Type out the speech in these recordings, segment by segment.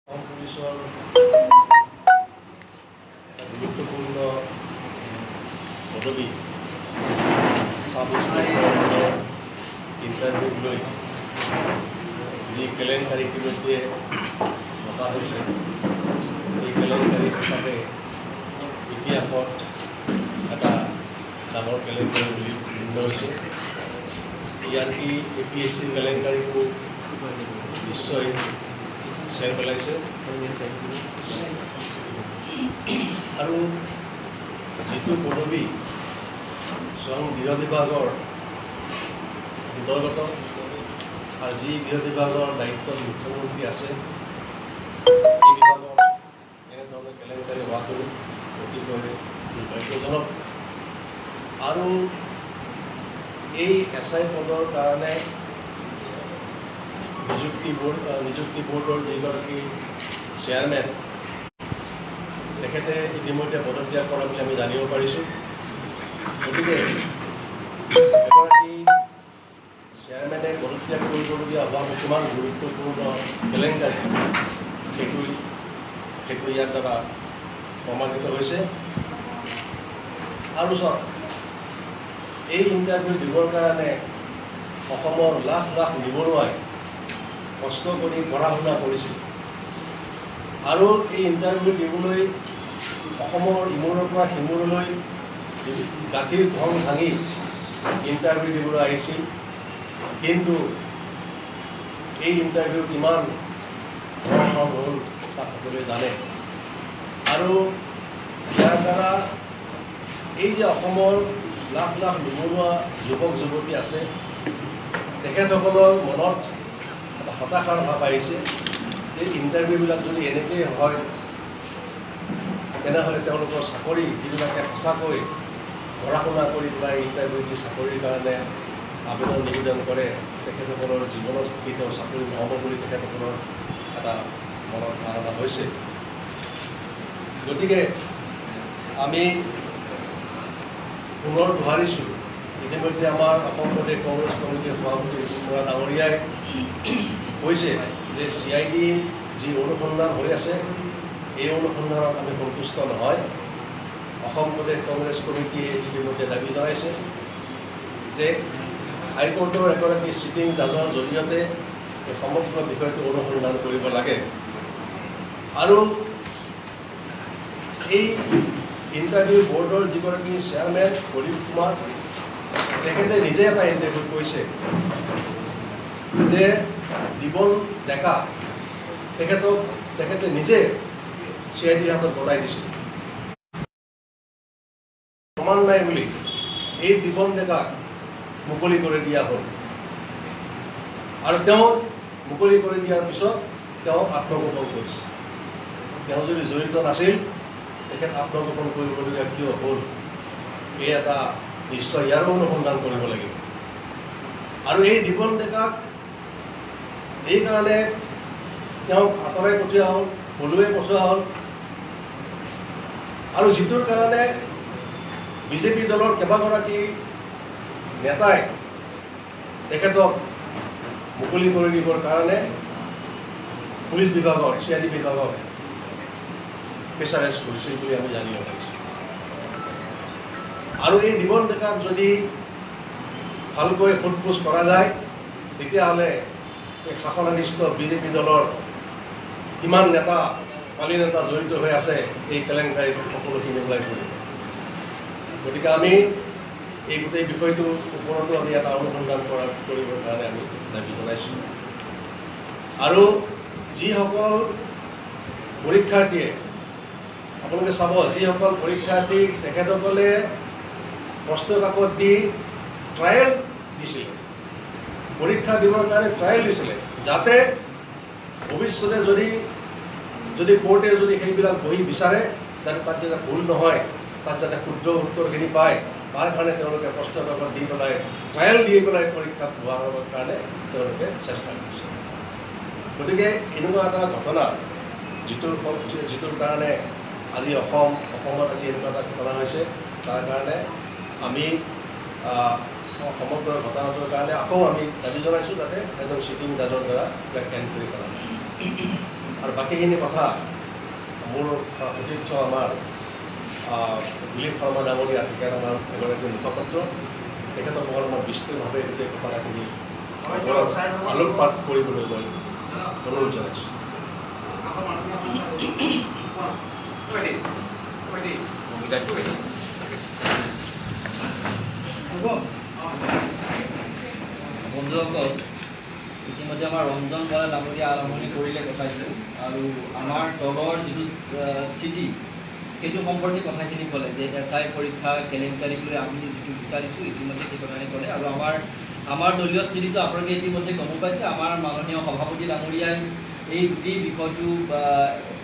পুলিচৰ গুৰুত্বপূৰ্ণ পদবী সাব ইন্সপেক্টৰ ইণ্টাৰভিউ লৈ যি কেলেংকাৰী ইতিমধ্যে মতা হৈছে এই কেলেংকাৰী হিচাপে ইতিহাসত এটা ডাঙৰ কেলেংকাৰী বুলি গণ্য হৈছে। ইয়ানকি APSC কেলেংকাৰীকো নিশ্চয় চেৰ পেলাইছে আৰু যিটো পদবী স্বয়ং গৃহ বিভাগৰ অন্তৰ্গত আৰু যি গৃহ বিভাগৰ দায়িত্বত মুখ্যমন্ত্ৰী আছে এই বিভাগৰ এনেধৰণৰ কেলেংকাৰী হোৱাটো অতিকৈ দুৰ্ভাগ্যজনক। আৰু এই SI পদৰ কাৰণে নিযুক্তি বোৰ্ডৰ যিগৰাকী চেয়াৰমেন তেখেতে ইতিমধ্যে পদত্যাগ কৰা বুলি আমি জানিব পাৰিছোঁ। গতিকে এগৰাকী চেয়াৰমেনে পদত্যাগ কৰিবলগীয়া হোৱা কিমান গুৰুত্বপূৰ্ণ কেলেংকাৰী সেইটো ইয়াৰ দ্বাৰা প্ৰমাণিত হৈছে। আৰু চাওক, এই ইণ্টাৰভিউ দিবৰ কাৰণে অসমৰ লাখ লাখ নিবনুৱাই কষ্ট কৰি পঢ়া শুনা কৰিছিল আৰু এই ইণ্টাৰভিউ দিবলৈ অসমৰ ইমূৰৰ পৰা সিমূৰলৈ গাঁঠিৰ ধং ভাঙি ইণ্টাৰভিউ দিবলৈ আহিছিল। কিন্তু এই ইণ্টাৰভিউ কিমান ধৰণৰ হ'ল তাক সকলোৱে জানে। আৰু ইয়াৰ দ্বাৰা এই যে অসমৰ লাখ লাখ নিবনুৱা যুৱক যুৱতী আছে তেখেতসকলৰ মনত এটা হতাশাৰ ভাৱ আহিছে যে ইণ্টাৰভিউবিলাক যদি এনেকৈ হয় তেনেহ'লে তেওঁলোকৰ চাকৰি যিবিলাকে সঁচাকৈ পঢ়া শুনা কৰি পেলাই ইণ্টাৰভিউ দি চাকৰিৰ কাৰণে আবেদন নিবেদন কৰে তেখেতসকলৰ জীৱনত কেতিয়াও চাকৰি নহ'ব বুলি তেখেতসকলৰ এটা মনত ধাৰণা হৈছে। গতিকে আমি পুনৰ দোহাৰিছোঁ, ইতিমধ্যে আমাৰ অসম প্ৰদেশ কংগ্ৰেছ কমিটিৰ সভাপতি ৰিপুণ বৰা ডাঙৰীয়াই কৈছে যে CID যি অনুসন্ধান হৈ আছে এই অনুসন্ধানত আমি সন্তুষ্ট নহয়। অসম প্ৰদেশ কংগ্ৰেছ কমিটিয়ে ইতিমধ্যে দাবী জনাইছে যে হাইকোৰ্টৰ এগৰাকী ছিটিং জাজৰ জৰিয়তে এই সমগ্ৰ বিষয়টো অনুসন্ধান কৰিব লাগে। আৰু এই ইণ্টাৰভিউ বৰ্ডৰ যিগৰাকী চেয়াৰমেন প্ৰদীপ কুমাৰ তেখেতে নিজে এটা ইণ্টাৰভিউত কৈছে যে দিবন ডেকা তেখেতে নিজে CID হাতত গতাই দিছিল। প্ৰমাণ নাই বুলি এই দিবন ডেকাক মুকলি কৰি দিয়া হ'ল আৰু তেওঁ মুকলি কৰি দিয়াৰ পিছত তেওঁ আত্মগোপন কৰিছে। তেওঁ যদি জড়িত নাছিল তেখেত আত্মগোপন কৰিবলগীয়া কিয় হ'ল এই এটা নিশ্চয় ইয়াৰো অনুসন্ধান কৰিব লাগিব। আৰু এই দিবন ডেকাক এইকাৰণে তেওঁক আঁতৰাই পঠিওৱা হ'ল, পলুৱাই পঠোৱা হ'ল আৰু যিটোৰ কাৰণে বিজেপি দলৰ কেইবাগৰাকী নেতাই তেখেতক মুকলি কৰি দিবৰ কাৰণে পুলিচ বিভাগৰ CID বিভাগক প্ৰেছাৰাইজ কৰিছিল বুলি আমি জানিব পাৰিছোঁ। আৰু এই দিবন ডেকাক যদি ভালকৈ সোধপোছ কৰা যায় তেতিয়াহ'লে এই শাসনাধিষ্ঠ বিজেপি দলৰ কিমান নেতা পালি নেতা জড়িত হৈ আছে এই কেলেংকাৰীত সকলোখিনি ওলাই পৰিব। গতিকে আমি এই গোটেই বিষয়টোৰ ওপৰতো আমি এটা অনুসন্ধান কৰিবৰ কাৰণে আমি দাবী জনাইছোঁ। আৰু যিসকল পৰীক্ষাৰ্থীয়ে আপোনালোকে চাব, যিসকল পৰীক্ষাৰ্থী তেখেতসকলে প্ৰশ্ন কাকত দি ট্ৰায়েল দিছিলে, পৰীক্ষা দিবৰ কাৰণে ট্ৰায়েল দিছিলে যাতে ভৱিষ্যতে যদি কোৰ্টে যদি সেইবিলাক বহি বিচাৰে যাতে তাত যাতে ভুল নহয়, তাত যাতে শুদ্ধ উত্তৰখিনি পায় তাৰ কাৰণে তেওঁলোকে প্ৰশ্ন কাকত দি পেলাই ট্ৰায়েল দি পেলাই পৰীক্ষাত হোৱাৰ কাৰণে তেওঁলোকে চেষ্টা কৰিছে। গতিকে এনেকুৱা এটা ঘটনা যিটোৰ কাৰণে আজি অসমত আজি এনেকুৱা এটা ঘটনা হৈছে তাৰ কাৰণে আমি সমগ্ৰ ঘটনাটোৰ কাৰণে আকৌ আমি দাবী জনাইছোঁ যাতে এজন ছিটিং জাজৰ দ্বাৰা ব্যাখ্যান কৰি পেলাম। আৰু বাকীখিনি কথা মোৰ সতীৰ্থ আমাৰ দিলীপ শৰ্মা ডাঙৰীয়া ঠিকাদাৰ এগৰাকী মুখপাত্ৰ তেখেতক অলপমান বিস্তৃতভাৱে গোটেই কথাখিনি আলোকপাত কৰিবলৈ মই অনুৰোধ জনাইছোঁ। বন্ধুসকল, ইতিমধ্যে আমাৰ ৰঞ্জন বৰা ডাঙৰীয়া আৰম্ভণি কৰিলে কথাখিনি আৰু আমাৰ দলৰ যিটো স্থিতি সেইটো সম্পৰ্কে কথাখিনি ক'লে যে SI পৰীক্ষা কেলেংকাৰীক লৈ আমি যিটো বিচাৰিছোঁ ইতিমধ্যে সেই কথাখিনি ক'লে আৰু আমাৰ দলীয় স্থিতিটো আপোনালোকে ইতিমধ্যে গম পাইছে। আমাৰ মাননীয় সভাপতি ডাঙৰীয়াই এই গোটেই বিষয়টো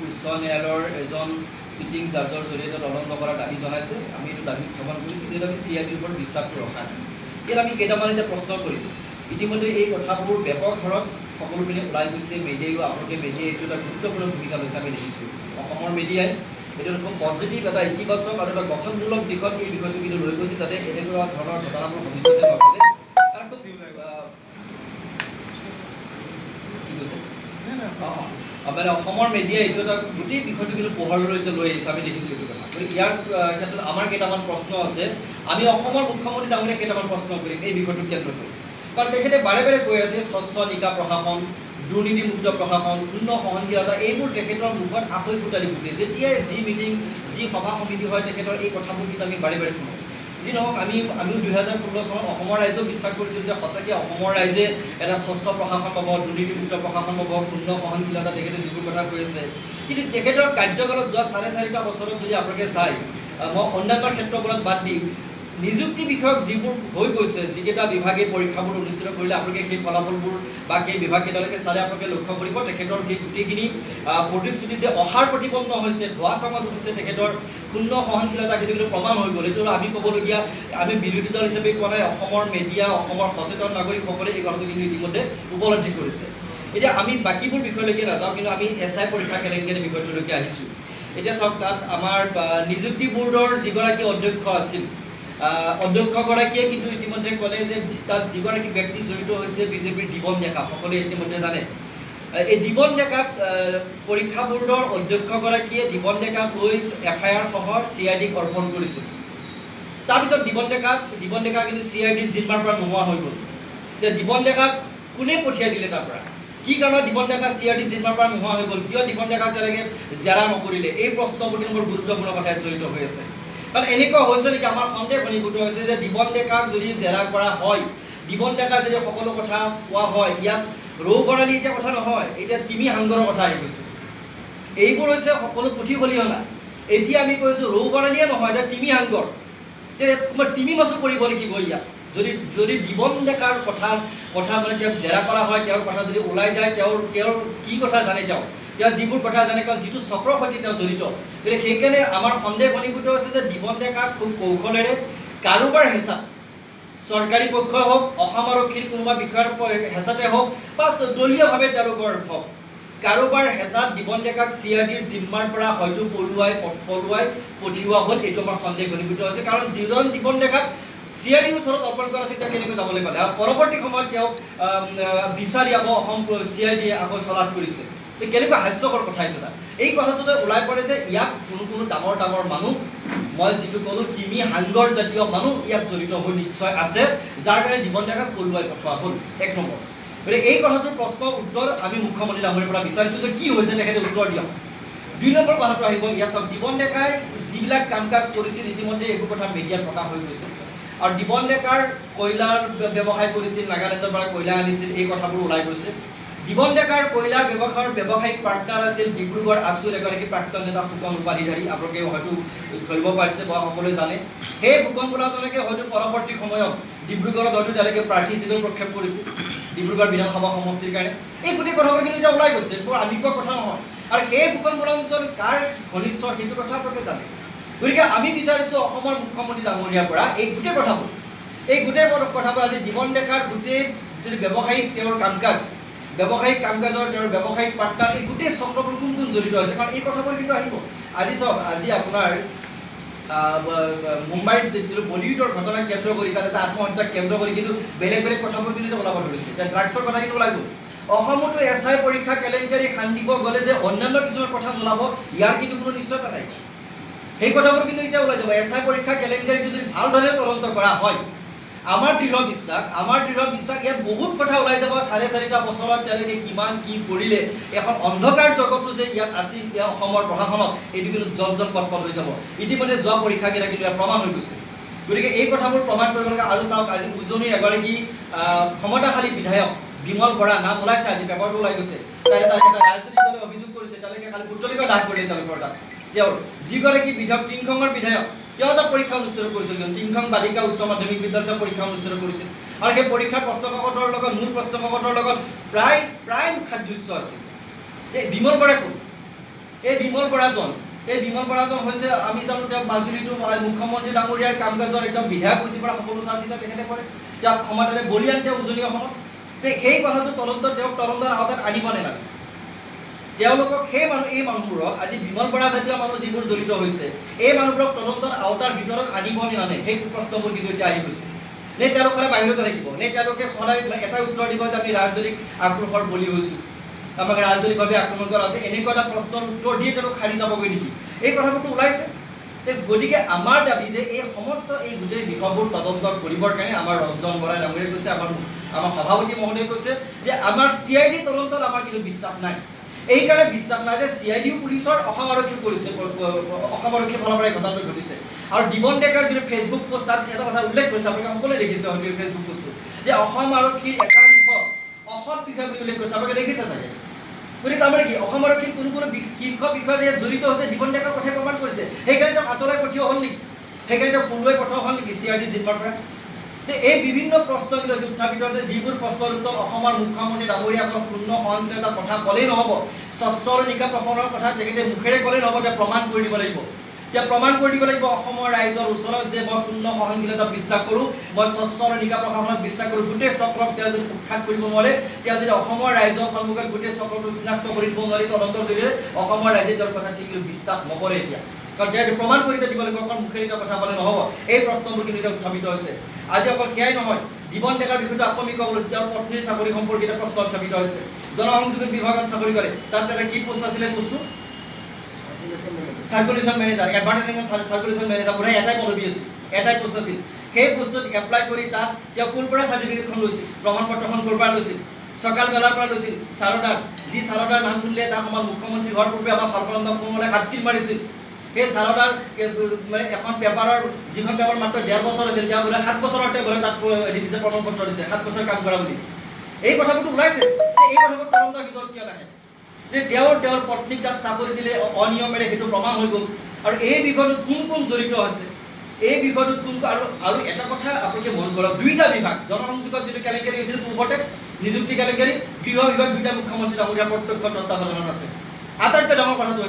উচ্চ ন্যায়ালয়ৰ এজন চিটিং জাজৰ জৰিয়তে তদন্ত কৰাৰ দাবী জনাইছে। আমি এইটো দাবী উত্থাপন কৰিছোঁ যিহেতু আমি CIDৰ ওপৰত বিশ্বাসটো ৰখা নাই। ইয়াত আমি কেইটামান এতিয়া প্ৰশ্ন কৰিছোঁ। ইতিমধ্যে এই কথাবোৰ ব্যাপক হাৰত সকলোপিনে ওলাই গৈছে। মিডিয়াইও আপোনালোকে মিডিয়াই এইটো এটা গুৰুত্বপূৰ্ণ ভূমিকা লৈছে আমি দেখিছোঁ। অসমৰ মিডিয়াই এইটো খুব পজিটিভ এটা ইতিবাচক আৰু এটা গঠনমূলক দিশত এই বিষয়টো কিন্তু লৈ গৈছে যাতে এনেকুৱা ধৰণৰ ঘটনাবোৰ ভৱিষ্যতে নঘটে। মানে অসমৰ মিডিয়াই এইটো এটা গোটেই বিষয়টো কিন্তু পোহৰলৈ লৈ আহিছে আমি দেখিছোঁ এইটো কথা। গতিকে ইয়াৰ ক্ষেত্ৰত আমাৰ কেইটামান প্ৰশ্ন আছে। আমি অসমৰ মুখ্যমন্ত্ৰী ডাঙৰীয়াক কেইটামান প্ৰশ্ন কৰিম এই বিষয়টোক কেন্দ্ৰ কৰি, কাৰণ তেখেতে বাৰে বাৰে কৈ আছে স্বচ্ছ নিকা প্ৰশাসন, দুৰ্নীতিমুক্ত প্ৰশাসন, শূন্য সহনশীলতা, এইবোৰ তেখেতৰ মুখত আখৈ ফুটালি ফুটে। যেতিয়াই যি মিটিং যি সভা সমিতি হয় তেখেতৰ এই কথাবোৰ কিন্তু আমি বাৰে বাৰে শুনো। যি নহওক আমিও 2016 চনত অসমৰ ৰাইজেও বিশ্বাস কৰিছিল যে সঁচাকৈ অসমৰ ৰাইজে এটা স্বচ্ছ প্ৰশাসন পাব, দুৰ্নীতিমুক্ত প্ৰশাসন পাব, শূন্য সহনশীলতা তেখেতে যিবোৰ কথা কৈ আছে। কিন্তু তেখেতৰ কাৰ্যকালত যোৱা 4.5 বছৰত যদি আপোনালোকে চায়, মই অন্যান্য ক্ষেত্ৰবোৰত বাদ দিম, নিযুক্তি বিষয়ক যিবোৰ হৈ গৈছে, যিকেইটা বিভাগে পৰীক্ষাবোৰ অনুষ্ঠিত কৰিলে আপোনালোকে সেই ফলাফলবোৰ বা সেই বিভাগকেইটালৈকে চালে আপোনালোকে লক্ষ্য কৰিব তেখেতৰ সেই গোটেইখিনি প্ৰতিশ্ৰুতি যে অসাৰ প্ৰতিপন্ন হৈছে, ধোৱা চামত উঠিছে, তেখেতৰ শূন্য সহনশীলতা সেইটো কিন্তু প্ৰমাণ হৈ গ'ল। এইটো আমি ক'বলগীয়া, আমি বিৰোধী দল হিচাপে কোৱা নাই, অসমৰ মিডিয়া, অসমৰ সচেতন নাগৰিকসকলে এই কথাটো কিন্তু ইতিমধ্যে উপলব্ধি কৰিছে। এতিয়া আমি বাকীবোৰ বিষয়লৈকে নাযাওঁ, কিন্তু আমি SI পৰীক্ষা কেলেংকাৰী বিষয়টোলৈকে আহিছোঁ। এতিয়া চাওক, তাত আমাৰ নিযুক্তি বোৰ্ডৰ যিগৰাকী অধ্যক্ষ আছিল, অধ্যক্ষগৰাকীয়ে কিন্তু ইতিমধ্যে ক'লে যে তাত যিগৰাকী ব্যক্তি জড়িত হৈছে বিজেপিৰ দিবন ডেকা, সকলোৱে ইতিমধ্যে জানে। এই দিবন ডেকাক পৰীক্ষা বোৰ্ডৰ অধ্যক্ষগৰাকীয়ে দিবন ডেকাক লৈ FIR সহ CIDক অৰ্পণ কৰিছিল। তাৰপিছত দিবন ডেকা কিন্তু CIDৰ জিম্মাৰ পৰা নোহোৱা হৈ গ'ল। এতিয়া দিবন ডেকাক কোনে পঠিয়াই দিলে তাৰ পৰা, কি কাৰণত দিবন ডেকা CIDৰ জিম্মাৰ পৰা নোহোৱা হৈ গ'ল, কিয় দিবন ডেকাক তেনেকৈ জেৰা নকৰিলে, এই প্ৰশ্নবোৰ কিন্তু বৰ গুৰুত্বপূৰ্ণ কথাত জড়িত হৈ আছে। কাৰণ এনেকুৱা হৈছে নেকি, আমাৰ সন্দেহ ঘনীভূত হৈছে যে দিবন ডেকাক যদি জেৰা কৰা হয়, দিবন ডেকাক যদি সকলো কথা কোৱা হয়, ইয়াত ৰৌ বৰালি এতিয়া কথা নহয়, এতিয়া তিমি হাংগৰৰ কথা আহি গৈছে। এইবোৰ হৈছে সকলো পুথি খলিহনা। এতিয়া আমি কৈছোঁ ৰৌ বৰালিয়ে নহয়, এতিয়া তিমি হাংগৰ। তোমাৰ তিমি মাছো পৰিব নেকি গৈ ইয়াত? যদি দিবন ডেকাৰ কথা মানে তেওঁক জেৰা কৰা হয়, তেওঁৰ কথা যদি ওলাই যায়, তেওঁৰ কি কথা জানে, তেওঁ যিবোৰ কথা জানে, কাৰণ যিটো চক্ৰৰ সৈতে তেওঁ জড়িত। গতিকে সেইকাৰণে আমাৰ সন্দেহ ঘনীভূত হৈছে যে দিবন ডেকাক খুব কৌশলেৰে কাৰোবাৰ হেঁচাত, চৰকাৰী পক্ষই হওক, অসম আৰক্ষীৰ কোনোবা বিষয়াৰ হেঁচাতে হওক বা দলীয়ভাৱে তেওঁলোকৰ হওক, কাৰোবাৰ হেঁচাত দিবন ডেকাক CIDৰ জিম্মাৰ পৰা হয়তো পলুৱাই পঠিওৱা হ'ল। এইটো আমাৰ সন্দেহ ঘনীভূত হৈছে, কাৰণ যিজন দিবন ডেকাক CIDৰ ওচৰত অৰ্পণ কৰা আছিল, তেওঁ কেনেকৈ যাবলৈ পালে? আৰু পৰৱৰ্তী সময়ত তেওঁক বিচাৰি আকৌ অসম CIDয়ে আকৌ চলাত কৰিছে। কেনেকুৱা হাস্যকৰ কথা এইটো। এই কথাটোতে ওলাই পৰে যে ইয়াত কোনো ডাঙৰ মানুহ, মই যিটো ক'লো তিমি হাংগৰ জাতীয় মানুহ ইয়াত জড়িত হৈ নিশ্চয় আছে, যাৰ কাৰণে দিবন ডেকাক পলুৱাই পঠোৱা হ'ল। 1 নম্বৰ। গতিকে এই কথাটোৰ প্ৰশ্নৰ উত্তৰ আমি মুখ্যমন্ত্ৰী ডাঙৰীয়াৰ পৰা বিচাৰিছোঁ যে কি হৈছে, তেখেতে উত্তৰ দিয়ক। 2 নম্বৰ কথাটো আহিব, ইয়াত চাওক, দিবন ডেকাই যিবিলাক কাম কাজ কৰিছিল ইতিমধ্যে এইবোৰ কথা মিডিয়াত প্ৰকাশ হৈ গৈছে। আৰু দিবন ডেকাৰ কয়লাৰ ব্যৱসায় কৰিছিল, নাগালেণ্ডৰ পৰা কয়লা আনিছিল, এই কথাবোৰ ওলাই গৈছে। দিবন ডেকাৰ কয়লাৰ ব্যৱসায়িক পাৰ্টনাৰ আছিল ডিব্ৰুগড় আছুৰ এগৰাকী প্ৰাক্তন নেতা ফুকন উপাধিধাৰী। আপোনালোকে হয়তো ধৰিব পাৰিছে বা সকলোৱে জানে। সেই ফুকন বোলাজনকে হয়তো পৰৱৰ্তী সময়ত ডিব্ৰুগড়ত হয়তো তেওঁলোকে প্ৰাৰ্থী হিচাপেও প্ৰক্ষেপ কৰিছিল ডিব্ৰুগড় বিধানসভা সমষ্টিৰ কাৰণে। এই গোটেই কথাবোৰ কিন্তু এতিয়া ওলাই গৈছে, বৰ আমি কোৱা কথা নহয়। আৰু সেই ফুকন বোলাজন কাৰ ঘনিষ্ঠ সেইটো কথা আপোনালোকে জানে। গতিকে আমি বিচাৰিছোঁ অসমৰ মুখ্যমন্ত্ৰী ডাঙৰীয়াৰ পৰা এই গোটেই কথাবোৰ আজি দিবন ডেকাৰ গোটেই যিটো ব্যৱসায়িক তেওঁৰ কাম কাজ, ব্যৱসায়িক কাম কাজৰ তেওঁৰ ব্যৱসায়িক পাৰ্টনাৰ, এই গোটেই চক্ৰবোৰ কোন জড়িত হৈছে, কাৰণ এই কথাবোৰ কিন্তু আহিব। আজি চাওক, আজি আপোনাৰ মুম্বাইত যিটো বলিউডৰ ঘটনা কেন্দ্ৰ কৰি, তাত এটা আত্মহত্যাক কেন্দ্ৰ কৰি কিন্তু বেলেগ কথাবোৰ কিন্তু ওলাব ধৰিছে। এতিয়া ড্ৰাগছৰ কথা কিন্তু ওলাই গ'ল। অসমতো এছআই পৰীক্ষা কেলেংকাৰী খান্দিব গ'লে যে অন্যান্য কিছুমান কথা নোলাব, ইয়াৰ কিন্তু কোনো নিশ্চয়তা নাই। সেই কথাবোৰ কিন্তু এতিয়া ওলাই যাব। এছআই পৰীক্ষা কেলেংকাৰীটো যদি ভালদৰে তদন্ত কৰা হয়, আমাৰ দৃঢ় বিশ্বাস ইয়াত বহুত কথা ওলাই যাব। 4.5 বছৰত তেওঁলোকে কিমান কি কৰিলে, এখন অন্ধকাৰ জগতো যে ইয়াত আছিল অসমৰ প্ৰশাসনত, এইটো কিন্তু জল পট হৈ যাব। ইতিমধ্যে যোৱা পৰীক্ষাকেইটা কিন্তু ইয়াত প্ৰমাণ হৈ গৈছে। গতিকে এই কথাবোৰ প্ৰমাণ কৰিব লাগে। আৰু চাওক, আজি উজনিৰ এগৰাকী ক্ষমতাশালী বিধায়ক বিমল বৰা নাম ওলাইছে, আজি পেপাৰটো ওলাই গৈছে। এটা ৰাজনৈতিক দলে অভিযোগ কৰিছে, তেওঁলোকে খালি পুতলিকা দাহ কৰিলে তেওঁলোকৰ তাত। তেওঁৰ যিগৰাকী বিধায়ক টিংখঙৰ বিধায়ক, তেওঁ এটা পৰীক্ষা অনুষ্ঠিত কৰিছিল, টিংখং বালিকা উচ্চ মাধ্যমিক বিদ্যালয়ত পৰীক্ষা অনুষ্ঠিত কৰিছিল। আৰু সেই পৰীক্ষাৰ প্ৰশ্নকাকতৰ লগত মূল প্ৰশ্নকাকতৰ লগত প্ৰায় সাদৃশ্য আছিল। এই বিমল বৰা কোন? এই বিমল বৰাজন হৈছে, আমি জানো তেওঁ মাজুলীটো মুখ্যমন্ত্ৰী ডাঙৰীয়াৰ কাম কাজৰ একদম বিধায়ক বুজি পৰা সকলো চাৰ্চিত তেখেতে কৰে। তেওঁক ক্ষমতাৰে বলিয়ান তেওঁ উজনি অসমত। সেই কথাটো তেওঁক তদন্তৰ আওতাত আনিব নালাগে। তেওঁলোকক এই মানুহবোৰক, আজি বিমল বৰা জাতীয় মানুহ যিবোৰ জড়িত হৈছে, এই মানুহবোৰক তদন্তৰ আওতাৰ ভিতৰত আনিব নালাগে। সেই প্ৰশ্নবোৰ কিন্তু এতিয়া আহি গৈছে। নে তেওঁলোকে বাহিৰতে থাকিব, নে তেওঁলোকে সদায় এটাই উত্তৰ দিব যে আমি ৰাজনৈতিক আক্ৰোশৰ বলি হৈছোঁ, আমাক ৰাজনৈতিকভাৱে আক্ৰমণ কৰা আছে, এনেকুৱা এটা প্ৰশ্নৰ উত্তৰ দিয়ে তেওঁলোক সাৰি যাবগৈ নেকি? এই কথাবোৰতো ওলাইছে। গতিকে আমাৰ দাবী যে এই সমস্ত এই গোটেই বিষয়বোৰ তদন্ত কৰিবৰ কাৰণে আমাৰ ৰঞ্জন বৰাই ডাঙৰীয়াই কৈছে, আমাৰ সভাপতি মহোদয়ে কৈছে যে আমাৰ CID তদন্তত আমাৰ কিন্তু বিশ্বাস নাই। এইকাৰণে বিশ্বাস নাই যে CIDও পুলিচৰ, অসম আৰক্ষীও কৰিছে, অসম আৰক্ষীৰ ফালৰ পৰা এই ঘটনাটো ঘটিছে। আৰু দিবন ডেকাৰ যিটো ফেচবুক পোষ্ট, তাত এটা কথা উল্লেখ কৰিছে, আপোনালোকে সকলোৱে দেখিছে হয়তো এই ফেচবুক পোষ্টটো, যে অসম আৰক্ষীৰ একাংশ অসৎ বিষয় বুলি উল্লেখ কৰিছে। আপোনালোকে দেখিছে চাগে। গতিকে তাৰমানে কি, অসম আৰক্ষীৰ কোনো শীৰ্ষ বিষয় যে জড়িত হৈছে দিবন ডেকাৰ কথাই প্ৰমাণ কৰিছে। সেইকাৰণে তেওঁক আঁতৰাই পঠিওৱা হ'ল নেকি? সেইকাৰণে তেওঁক পলুৱাই পঠোৱা হ'ল নেকি CID জিম্মাৰ পৰা? এই বিভিন্ন প্ৰশ্নগুলো উত্থাপিত হৈছে, যিবোৰ প্ৰশ্নৰ উত্তৰ অসমৰ মুখ্যমন্ত্ৰী ডাঙৰীয়াক পূৰ্ণ সহনশীলতা কথা ক'লেই নহ'ব, স্বচ্ছ আৰু নিকা প্ৰশমনৰ কথা তেখেতে মুখেৰে ক'লেই নহ'ব, তেওঁ প্ৰমাণ কৰি দিব লাগিব। প্ৰমাণ কৰি দিব লাগিব অসমৰ ৰাইজৰ ওচৰত যে মই পূৰ্ণ সহনশীলতা বিশ্বাস কৰোঁ, মই স্বচ্ছ আৰু নিকা প্ৰশাসনক বিশ্বাস কৰোঁ। গোটেই চক্ৰক তেওঁ যদি উৎখাত কৰিব নোৱাৰে, তেওঁ যদি অসমৰ ৰাইজৰ সন্মুখত গোটেই চক্ৰটো চিনাক্ত কৰি দিব নোৱাৰি তদন্তৰ জৰিয়তে, অসমৰ ৰাইজে তেওঁৰ কথা কিন্তু বিশ্বাস নকৰে এতিয়া। কাৰণ তেওঁ প্ৰমাণ কৰি দিব লাগিব, অকল মুখেৰে কথা ক'লে নহ'ব। এই প্ৰশ্নবোৰ কিন্তু এতিয়া উত্থাপিত হৈছে। আজি অকল সেয়াই নহয়, দিবন ডেকাৰ বিষয়টো আকৌ আমি ক'ব লৈছোঁ, তেওঁৰ পত্নীৰ চাকৰি সম্পৰ্কিত প্ৰশ্ন উত্থাপিত হৈছে। জনসংযোগ বিভাগত চাকৰি কৰে, তাত এটা কি পোষ্ট আছিলে? পোষ্টটো circulation manager, advertising circulation manager, বোধহয় এটাই পদবী আছিল, এটাই পোষ্ট আছিল। সেই পোষ্টত এপ্লাই কৰি তাত তেওঁ ক'ৰ পৰা চাৰ্টিফিকেটখন লৈছিল, প্ৰমাণ পত্ৰখন ক'ৰ পৰা লৈছিল? সকাল বেলাৰ পৰা লৈছিল। চাৰদাৰ, যি চাৰদাৰ নাম শুনিলে তাৰ সময়ত মুখ্যমন্ত্ৰী হোৱাৰ পূৰ্বে আমাৰ সৰ্বানন্দ সোণোৱালে হাতটিল মাৰিছিল। সেই চাৰদাৰ মানে এখন পেপাৰৰ, যিখন পেপাৰ মাত্ৰ 1.5 বছৰ হৈছিল, তেওঁ বোলে 7 বছৰতে বোলে তাত দিছে, প্ৰমাণ পত্ৰ দিছে 7 বছৰ কাম কৰা বুলি। এই কথাবোৰতো ওলাইছে। এই কথাবোৰ তদন্তৰ ভিতৰত কিয় নাহে? যে তেওঁৰ পত্নীক তাত চাকৰি দিলে অনিয়মেৰে, সেইটো প্ৰমাণ হৈ গ'ল। আৰু এই বিষয়টোত কোন জড়িত আছে, এই বিষয়টোত কোন, আৰু এটা কথা আপোনালোকে মন কৰক, 2টা বিভাগ, জনসংযোগত যিটো কেলেংকাৰী হৈছিল পূৰ্বতে, নিযুক্তি কেলেংকাৰী, গৃহ বিভাগ 2টা মুখ্যমন্ত্ৰী ডাঙৰীয়া প্ৰত্যক্ষ তত্ত্বাৱধানত আছে। আটাইতকৈ ডাঙৰ কথাটো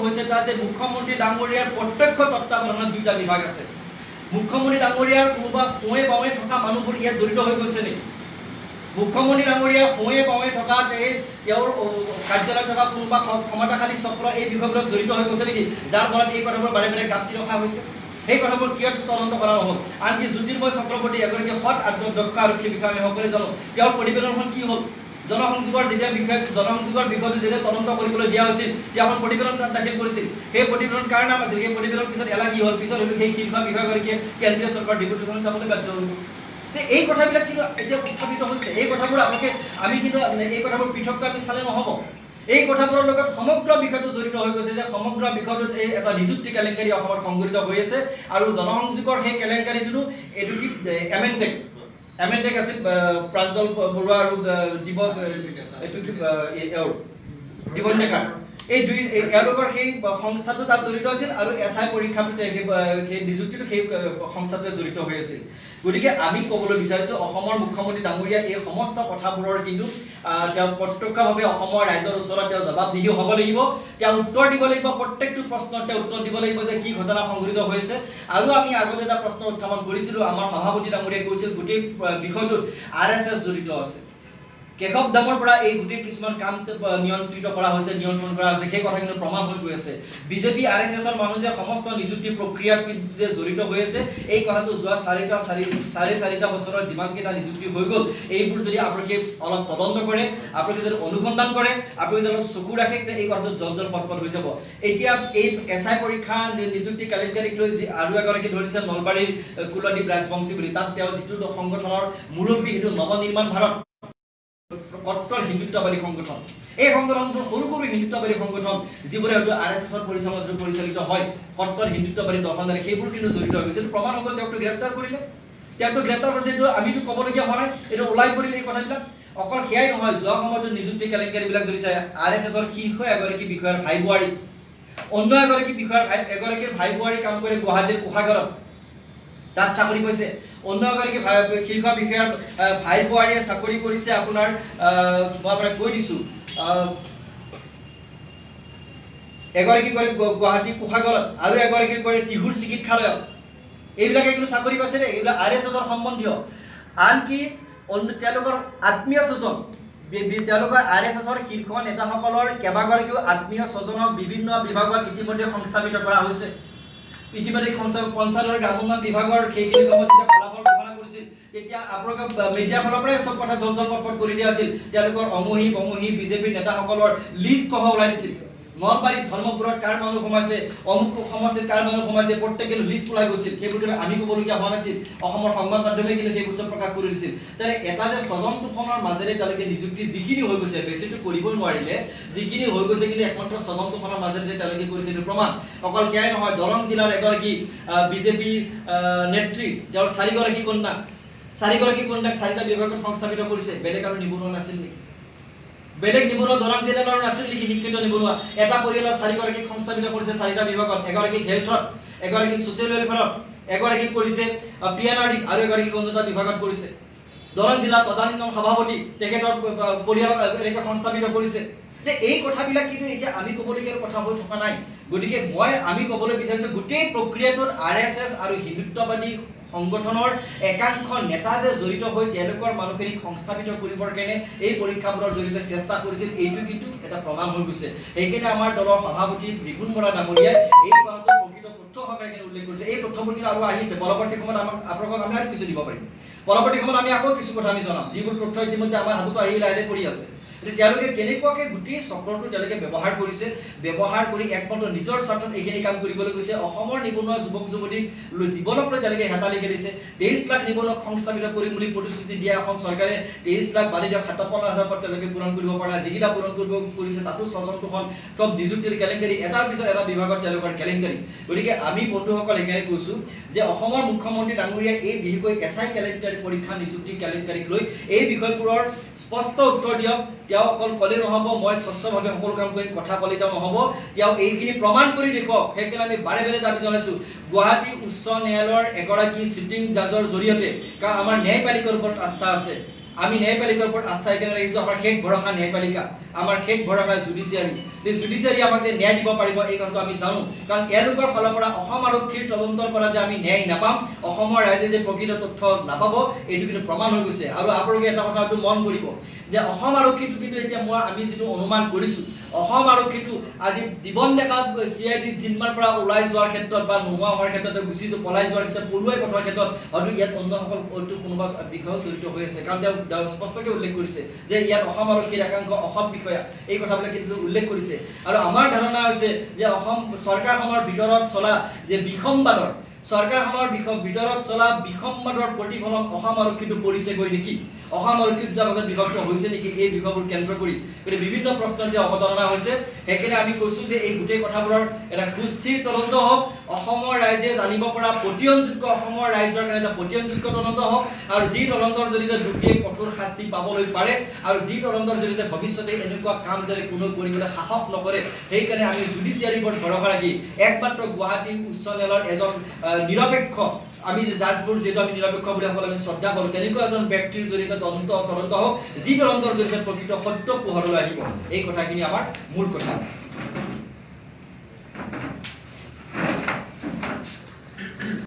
হৈছে তাত যে মুখ্যমন্ত্ৰী ডাঙৰীয়াৰ প্ৰত্যক্ষ তত্ত্বাৱধানত 2টা বিভাগ আছে। মুখ্যমন্ত্ৰী ডাঙৰীয়াৰ কোনোবা সোঁৱে বাৱে থকা মানুহবোৰ ইয়াত জড়িত হৈ গৈছে নেকি? মুখ্যমন্ত্ৰী ডাঙৰীয়াৰ সোঁৱে বাৱে থকা তেওঁৰ কাৰ্যালয়ত থকা কোনোবা ক্ষমতাশালী চক্ৰ এই বিষয়বোৰত জড়িত হৈ গৈছে নেকি, যাৰ ফলত এই কথাবোৰ বাৰে বাৰে গাঁতি ৰখা হৈছে? সেই কথাবোৰ কিয় তদন্ত কৰা নহ'ল? আনকি জ্যোতিৰ্ময় চক্ৰৱৰ্তী এগৰাকী সৎ দক্ষ আৰক্ষী বিষয়া, আমি সকলোৱে জানো, তেওঁৰ প্ৰতিবেদনখন কি হ'ল? জনসংযোগৰ বিষয়টো যেতিয়া তদন্ত কৰিবলৈ দিয়া হৈছিল, তেওঁ এখন প্ৰতিবেদন তাত দাখিল কৰিছিল। সেই প্ৰতিবেদন কাৰ নাম আছিল? সেই প্ৰতিবেদন পিছত এলাগী হ'ল, পিছত হয়তো সেই শীৰ্ষ বিষয়াগৰাকীয়ে কেন্দ্ৰীয় চৰকাৰৰ ডেপুটেশ্যন যাবলৈ বাধ্য হ'ল। এই কথাবিলাক কিন্তু এতিয়া উত্থাপিত হৈছে। এই কথাবোৰ আমি কিন্তু এই কথাবোৰ পৃথককৈ আমি চালে নহ'ব। এই কথাবোৰৰ লগত সমগ্ৰ বিষয়টো জড়িত হৈ গৈছে, যে সমগ্ৰ বিষয়টোত এই এটা নিযুক্তি কেলেংকাৰী অসমত সংঘটিত হৈ আছে। আৰু জনসংযোগৰ সেই কেলেংকাৰীটো এইটো কি এমেনটেক আছিল, প্ৰাঞ্জল বৰুৱা আৰু দিবন ডেকাৰ, এই এওঁলোকৰ সেই সংস্থাটো তাত জড়িত আছিল। আৰু SI পৰীক্ষাটোতে সেই নিযুক্তিটো সেই সংস্থাটোৱে জড়িত হৈ আছিল। গতিকে আমি ক'বলৈ বিচাৰিছোঁ, অসমৰ মুখ্যমন্ত্ৰী ডাঙৰীয়া এই সমস্ত কথাবোৰৰ কিন্তু তেওঁ প্ৰত্যক্ষভাৱে অসমৰ ৰাইজৰ ওচৰত তেওঁ জবাবদিহি হ'ব লাগিব। তেওঁ উত্তৰ দিব লাগিব, প্ৰত্যেকটো প্ৰশ্নত তেওঁ উত্তৰ দিব লাগিব যে কি ঘটনা সংঘটিত হৈছে। আৰু আমি আগতে এটা প্ৰশ্ন উত্থাপন কৰিছিলোঁ, আমাৰ সভাপতি ডাঙৰীয়াই কৈছিল গোটেই বিষয়টোত RSS জড়িত আছে। কেশৱ দামৰ পৰা এই গোটেই কিছুমান কাম নিয়ন্ত্ৰিত কৰা হৈছে, নিয়ন্ত্ৰণ কৰা হৈছে, সেই কথা কিন্তু প্ৰমাণ হৈ গৈ আছে। বিজেপি RSSৰ মানুহ যে সমস্ত নিযুক্তি প্ৰক্ৰিয়াত যে জড়িত হৈ আছে, এই কথাটো যোৱা চাৰে চাৰিটা বছৰৰ যিমানকেইটা নিযুক্তি হৈ গ'ল, এইবোৰ যদি আপোনালোকে অলপ তদন্ত কৰে, আপোনালোকে যদি অনুসন্ধান কৰে, আপোনালোকে যদি অলপ চকু ৰাখে, এই কথাটো জল পটপট হৈ যাব। এতিয়া এই SI পৰীক্ষা নিযুক্তি কেলেংকাৰীক লৈ আৰু এগৰাকী ধৰিছে নলবাৰীৰ কুলদীপ ৰাজবংশী বুলি, তাত তেওঁ যিটো সংগঠনৰ মুৰব্বী, সেইটো নৱনিৰ্মাণ ভাৰত কট্টৰ হিন্দুত্ববাদী সংগঠন। এই সংগঠনবোৰ সৰু সৰু হিন্দুত্ববাদী সংগঠন, যিবোৰে হয়তো RSSৰ পৰিচালিত হয়, কট্টৰ হিন্দুত্ববাদী দৰ্শনেৰে, সেইবোৰ কিন্তু জড়িত হৈ গৈছে। প্ৰমাণ হৈ গ'ল, তেওঁকতো গ্ৰেপ্তাৰ কৰিলে, এইটো আমিতো ক'বলগীয়া হোৱা নাই, এইটো ওলাই পৰিলে এই কথাবিলাক। অকল সেয়াই নহয়, যোৱা সময়ত নিযুক্তি কেলেংকাৰীবিলাক জড়িছে RSSৰ শীৰ্ষ এগৰাকী বিষয়াৰ ভাই বোৱাৰী, অন্য এগৰাকীৰ ভাই বোৱাৰী কাম কৰে গুৱাহাটীৰ কোষাগাৰত, তাত চাকৰি পাইছে। অন্য এগৰাকী শীৰ্ষ বিষয়াৰ ভাই বোৱাৰীয়ে চাকৰি কৰিছে আপোনাৰ, মই আপোনাক কৈ দিছোঁ, এগৰাকী কৰে গুৱাহাটী কোষাগাৰত আৰু এগৰাকী কৰে টিহুৰ চিকিৎসালয়ত। এইবিলাকে কিন্তু চাকৰি পাইছে দেই, এইবিলাক RSSৰ সম্বন্ধীয়। আনকি তেওঁলোকৰ আত্মীয় স্বজন, তেওঁলোকৰ RSSৰ শীৰ্ষ নেতাসকলৰ কেইবাগৰাকীও আত্মীয় স্বজনক বিভিন্ন বিভাগত ইতিমধ্যে সংস্থাপিত কৰা হৈছে। ইতিমধ্যে পঞ্চায়ত আৰু গ্ৰামোন্নয়ন বিভাগৰ সেইখিনি সময়ত যেতিয়া ফলাফল ঘোষণা কৰিছিল, তেতিয়া আপোনালোকে মিডিয়াৰ ফালৰ পৰাই চব কথা জল পটপট কৰি দিয়া আছিল। তেওঁলোকৰ অমুহি বিজেপিৰ নেতাসকলৰ লিষ্ট সহ ওলাই দিছিল। নলবাৰীত ধৰ্মপুৰত কাৰ মানুহ সোমাইছে, অমুক সমষ্টিত কাৰ মানুহ সোমাইছে, প্ৰত্যেকে লিষ্ট ওলাই গৈছিল। সেইবোৰ কিন্তু আমি ক'বলগীয়া হোৱা নাছিল, অসমৰ সংবাদ মাধ্যমে কিন্তু সেইবোৰ চব প্ৰকাশ কৰি দিছিল। তেনে এটা যে স্বজন তোষণৰ মাজেৰে তেওঁলোকে নিযুক্তি যিখিনি হৈ গৈছে, বেছিটো কৰিব নোৱাৰিলে, যিখিনি হৈ গৈছে কিন্তু একমাত্ৰ স্বজন তোষণৰ মাজেৰে যে তেওঁলোকে কৰিছে এইটো প্ৰমাণ। অকল সেয়াই নহয়, দৰং জিলাৰ এগৰাকী বিজেপি নেত্ৰী, তেওঁৰ চাৰিগৰাকী কন্যাক 4টা বিভাগত সংস্থাপিত কৰিছে। বেলেগ আৰু নিবনুৱা নাছিল নেকি? বেলেগ নিবনুৱা দৰং জিলাৰ নাছিল নেকি? শিক্ষিত নিবনুৱা এটা পৰিয়ালৰ 4গৰাকীক সংস্থাপিত কৰিছে 4টা বিভাগত, এগৰাকী হেল্থত, এগৰাকী ছ'চিয়েল ৱেলফেয়াৰত, এগৰাকী কৰিছে PNRD আৰু এগৰাকী অন্যতা বিভাগত কৰিছে। দৰং জিলা তদানীন্তন সভাপতি, তেখেতৰ পৰিয়ালত এনেকৈ সংস্থাপিত কৰিছে। এই কথাবিলাক কিন্তু এতিয়া আমি ক'বলগীয়া কথা হৈ থকা নাই। গতিকে আমি ক'বলৈ বিচাৰিছোঁ, গোটেই প্ৰক্ৰিয়াটোত RSS আৰু হিন্দুত্ববাদী সংগঠনৰ একাংশ নেতা যে জড়িত হৈ তেওঁলোকৰ মানুহখিনিক সংস্থাপিত কৰিবৰ কাৰণে এই পৰীক্ষাবোৰৰ জৰিয়তে চেষ্টা কৰিছিল, এইটো কিন্তু এটা প্ৰমাণ হৈ গৈছে। সেইকাৰণে আমাৰ দলৰ সভাপতি ৰিপুণ বৰা ডাঙৰীয়াই এই কথাটো প্ৰকৃত তথ্য সহকাৰে উল্লেখ কৰিছে। এই তথ্যবোৰ কিন্তু আৰু আহিছে, পৰৱৰ্তী সময়ত আপোনালোকক আমি আৰু কিছু দিব পাৰিম। পৰৱৰ্তী সময়ত আমি আকৌ কিছু কথা আমি জনাম, যিবোৰ তথ্য ইতিমধ্যে আমাৰ হাততো আহি লাহে পৰি আছে। তেওঁলোকে কেনেকুৱাকে গোটেই চক্ৰটো তেওঁলোকে ব্যৱহাৰ কৰিছে, ব্যৱহাৰ কৰি একমাত্ৰ নিজৰ স্বাৰ্থত এইখিনি কাম কৰিবলৈ গৈছে। অসমৰ নিবনুৱা যুৱক যুৱতীক জীৱনক লৈ তেওঁলোকে হেতালি খেলিছে। 23 লাখ নিবনুৱাক সংস্থাপিত কৰিম বুলি প্ৰতিশ্ৰুতি দিয়া এখন চৰকাৰে 23 লাখ বাদ দিয়া 57,000 পদ তেওঁলোকে পূৰণ কৰিব পৰা নাই। যিকেইটা পূৰণ কৰিব কৰিছে তাতো স্বজন তোষণ, চব নিযুক্তিৰ কেলেংকাৰী, এটাৰ পিছত এটা বিভাগত তেওঁলোকৰ কেলেংকাৰী। গতিকে আমি বন্ধুসকল একেই কৈছোঁ যে অসমৰ মুখ্যমন্ত্ৰী ডাঙৰীয়াই এই বিশেষকৈ SI কেলেংকাৰী পৰীক্ষা নিযুক্তি কেলেংকাৰীক লৈ এই বিষয়বোৰৰ স্পষ্ট উত্তৰ দিয়ক। তেওঁ অকল ক'লে নহ'ব, মই স্বচ্ছভাৱে সকলো কাম কৰিম, কথা ক'লে তেওঁ নহ'ব, তেওঁ এইখিনি প্ৰমাণ কৰি দেখুৱাওক। সেইকাৰণে আমি বাৰে বাৰে দাবী জনাইছোঁ, গুৱাহাটী উচ্চ ন্যায়ালয়ৰ এগৰাকী চিটিং জাজৰ জৰিয়তে, কাৰণ আমাৰ ন্যায়পালিকাৰ ওপৰত আস্থা আছে, আমি ন্যায়পালিকাৰ ওপৰত আস্থা একেবাৰে ৰাখিছোঁ। আমাৰ শেষ ভৰসা ন্যায়পালিকা, আমাৰ শেষ ভৰসা জুডিচিয়াৰী। জুডিচিয়াৰী আমাক যে ন্যায় দিব পাৰিব এই কথাটো আমি জানো, কাৰণ এওঁলোকৰ ফালৰ পৰা অসম আৰক্ষীৰ তদন্তৰ পৰা যে আমি ন্যায় নাপাম, অসমৰ ৰাইজে যে প্ৰকৃত তথ্য নাপাব, এইটো কিন্তু প্ৰমাণ হৈ গৈছে। আৰু আপোনালোকে এটা কথা মন কৰিব যে অসম আৰক্ষীটো কিন্তু এতিয়া আমি যিটো অনুমান কৰিছোঁ, অসম আৰক্ষীটো আজি জীৱন ডেকা CID জিম্মাৰ পৰা ওলাই যোৱাৰ ক্ষেত্ৰত বা নোহোৱা হোৱাৰ ক্ষেত্ৰত, পলাই যোৱাৰ ক্ষেত্ৰত, পলুৱাই পঠোৱাৰ ক্ষেত্ৰত হয়তো ইয়াত অন্যসকল হয়তো কোনোবা বিষয়েও জড়িত হৈ আছে। কাৰণ তেওঁ স্পষ্টকৈ উল্লেখ কৰিছে যে ইয়াত অসম আৰক্ষীৰ একাংশ অসৎ বিষয়া, এই কথাবিলাক কিন্তু উল্লেখ কৰিছে। আৰু আমাৰ ধাৰণা হৈছে যে অসম চৰকাৰখনৰ ভিতৰত চলা যে বিসম্বাদৰ, চৰকাৰখনৰ ভিতৰত চলা বিসম্বাদৰ প্ৰতিফলন অসম আৰক্ষীটো পৰিছেগৈ নেকি, অসম আৰক্ষী দুটা ভাগত বিভক্ত হৈছে নেকি, এই বিষয়বোৰ কেন্দ্ৰ কৰি গতিকে বিভিন্ন প্ৰশ্ন এতিয়া অৱতাৰণা হৈছে। সেইকাৰণে আমি কৈছোঁ যে এই গোটেই কথাবোৰৰ এটা সুস্থিৰ তদন্ত হওক, অসমৰ ৰাইজে জানিব পৰা পতিয়নযোগ্য, অসমৰ ৰাইজৰ কাৰণে এটা পতিয়নযোগ্য তদন্ত হওক, আৰু যি তদন্তৰ জৰিয়তে দোষীয়ে কঠোৰ শাস্তি পাবলৈ পাৰে, আৰু যি তদন্তৰ জৰিয়তে ভৱিষ্যতে এনেকুৱা কাম যাতে কোনেও কৰিবলৈ সাহস নকৰে, সেইকাৰণে আমি জুডিচিয়াৰীৰ ওপৰত ভৰসা ৰাখি একমাত্ৰ গুৱাহাটী উচ্চ ন্যায়ালয়ৰ এজন নিৰপেক্ষ, আমি জাজবোৰ যিহেতু আমি নিৰপেক্ষ বুলি সকলো আমি শ্ৰদ্ধা কৰোঁ, তেনেকুৱা এজন ব্যক্তিৰ জৰিয়তে তদন্ত হওক, যি তদন্তৰ জৰিয়তে প্ৰকৃত সত্য পোহৰলৈ আহিব, এই কথাখিনি আমাৰ মূল কথা।